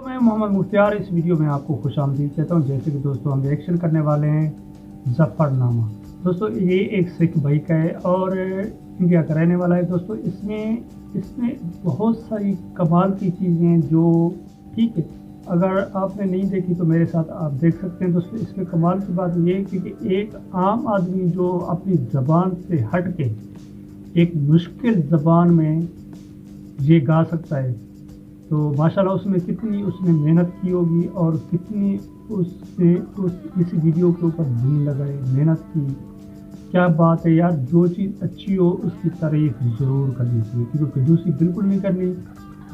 तो मैं मोहम्मद मुख्तियार इस वीडियो में आपको खुशामदीद कहता हूँ। जैसे कि दोस्तों हम रिएक्शन करने वाले हैं ज़फ़रनामा। दोस्तों ये एक सिख भाई का है और इंडिया का रहने वाला है। दोस्तों इसमें बहुत सारी कमाल की चीज़ें हैं जो ठीक है, अगर आपने नहीं देखी तो मेरे साथ आप देख सकते हैं। दोस्तों इसमें कमाल की बात ये है कि एक आम आदमी जो अपनी ज़बान से हट के एक मुश्किल ज़बान में ये गा सकता है, तो माशाल्लाह उसमें कितनी उसने मेहनत की होगी और कितनी उसने इस वीडियो के ऊपर दिल लगाए, मेहनत की। क्या बात है यार, जो चीज़ अच्छी हो उसकी तारीफ़ ज़रूर करनी चाहिए, क्योंकि कंजूसी बिल्कुल नहीं करनी।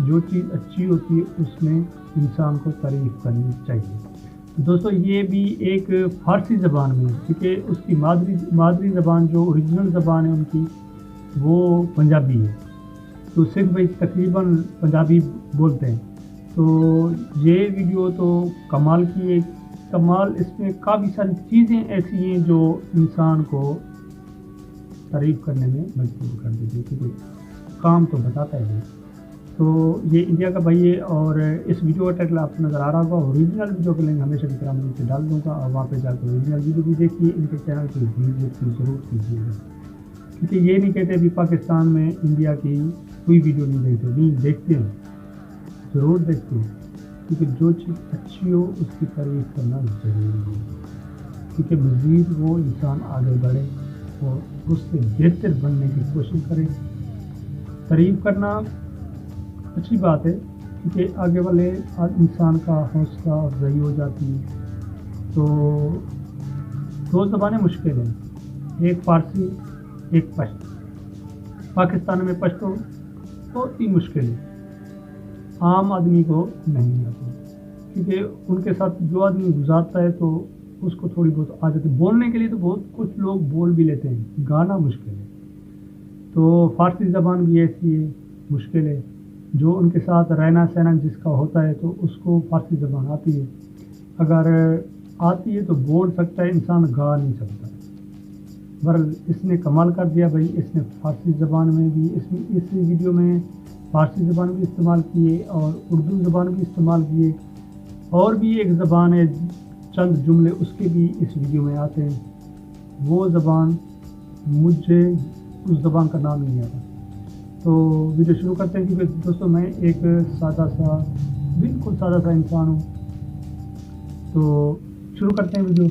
जो चीज़ अच्छी होती है उसमें इंसान को तारीफ़ करनी चाहिए। तो दोस्तों ये भी एक फ़ारसी ज़बान में, क्योंकि उसकी मादरी ज़बान जो ओरिजिनल ज़बान है उनकी वो पंजाबी है, तो सिख भाई तकरीबन पंजाबी बोलते हैं। तो ये वीडियो तो कमाल की है। कमाल इसमें काफ़ी सारी चीज़ें ऐसी हैं जो इंसान को तारीफ़ करने में मजबूर कर देती है, क्योंकि काम तो बताता है। तो ये इंडिया का भाई है और इस वीडियो का टाइटल आपको नज़र आ रहा होगा। ओरिजिनल वीडियो के लिंक हमेशा की तरह मैं नीचे डाल दूँगा और वहाँ पे जाकर ओरिजिनल वीडियो भी देखिए। इनके चैनल पर विजिट ज़रूर कीजिएगा, क्योंकि ये नहीं कहते अभी पाकिस्तान में इंडिया की कोई वीडियो नहीं देखते, नहीं देखते हैं, ज़रूर देखते हैं। क्योंकि जो चीज़ अच्छी हो उसकी तारीफ़ करना ज़रूरी है, क्योंकि मज़ीद वो इंसान आगे बढ़े और उससे बेहतर बनने की कोशिश करे। तारीफ़ करना अच्छी बात है, क्योंकि आगे वाले इंसान का हौसला अफजाई हो जाती है। तो दो ज़बानें मुश्किल हैं, एक फ़ारसी एक पश्तो। पाकिस्तान में पश्तो बहुत ही मुश्किल है, आम आदमी को नहीं आती, क्योंकि उनके साथ जो आदमी गुजारता है तो उसको थोड़ी बहुत आ जाती है। बोलने के लिए तो बहुत कुछ लोग बोल भी लेते हैं, गाना मुश्किल है। तो फ़ारसी ज़बान भी ऐसी है, मुश्किल है। जो उनके साथ रहना सहना जिसका होता है तो उसको फ़ारसी ज़बान आती है, अगर आती है तो बोल सकता है, इंसान गा नहीं सकता। बहरहाल इसने कमाल कर दिया भाई, इसने फ़ारसी ज़बान में भी इस वीडियो में फ़ारसी ज़बान भी इस्तेमाल किए और उर्दू ज़बान भी इस्तेमाल किए, और भी एक ज़बान है चंद जुमले उसके भी इस वीडियो में आते हैं। वो ज़बान मुझे उस ज़बान का नाम नहीं आता। तो वीडियो शुरू करते हैं, क्योंकि दोस्तों मैं एक बिल्कुल सादा सा इंसान हूँ। तो शुरू करते हैं वीडियो।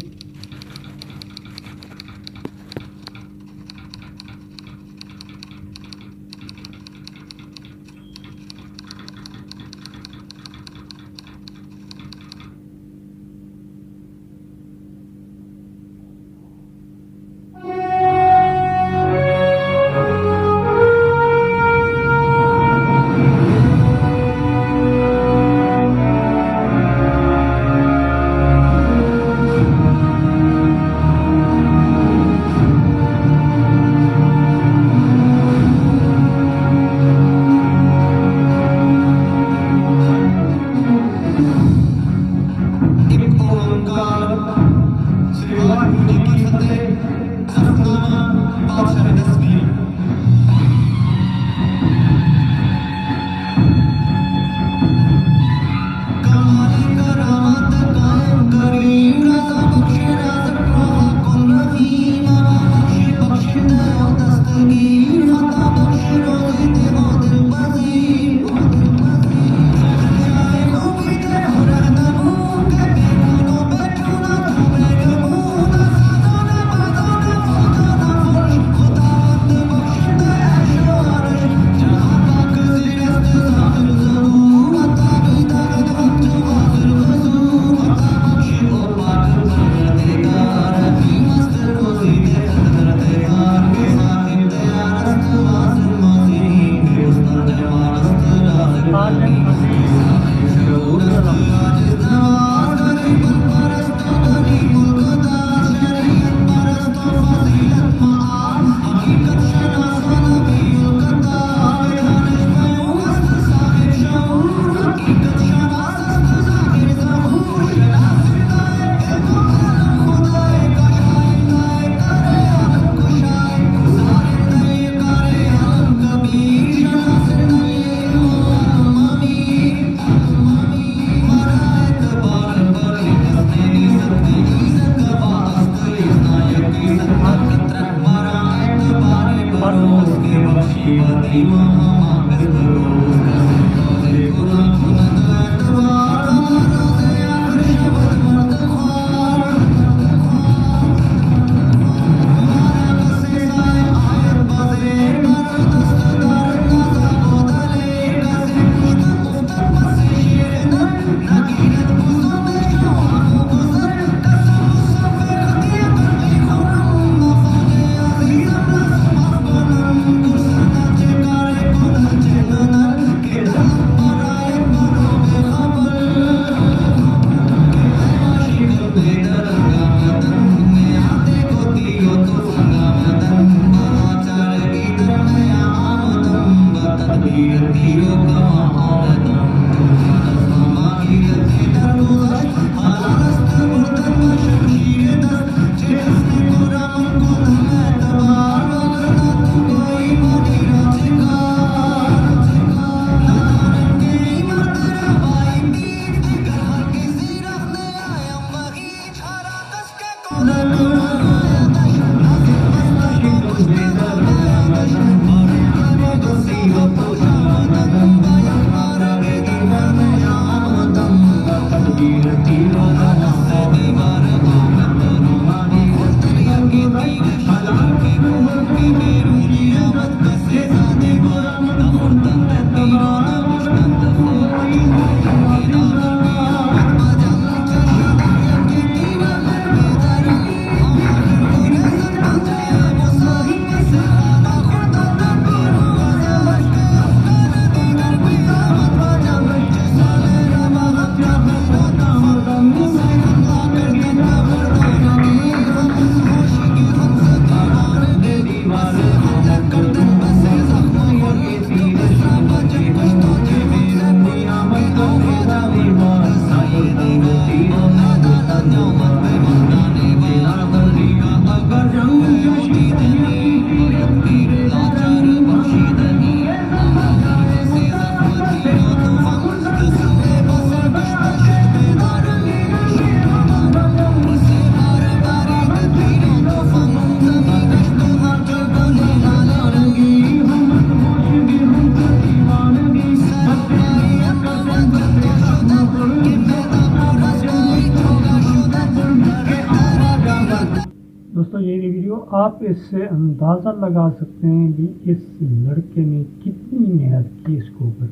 दोस्तों ये वीडियो आप इससे अंदाज़ा लगा सकते हैं कि इस लड़के ने कितनी मेहनत की इसके ऊपर,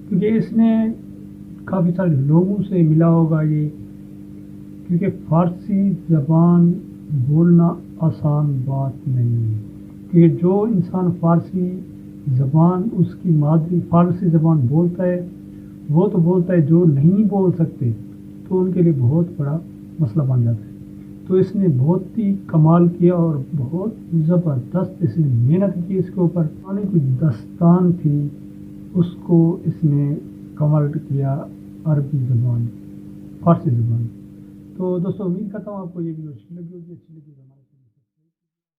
क्योंकि इसने काफ़ी सारे लोगों से मिला होगा ये, क्योंकि फ़ारसी ज़बान बोलना आसान बात नहीं है। क्योंकि जो इंसान फ़ारसी ज़बान उसकी मादरी फ़ारसी ज़बान बोलता है वो तो बोलता है, जो नहीं बोल सकते तो उनके लिए बहुत बड़ा मसला बन जाता है। तो इसने बहुत ही कमाल किया और बहुत ज़बरदस्त इसने मेहनत की इसके ऊपर। पुरानी कुछ दास्तान थी उसको इसने कन्वर्ट किया अरबी ज़बान, फ़ारसी ज़बान। तो दोस्तों उम्मीद करता हूँ आपको ये वीडियो अच्छी लगी होगी।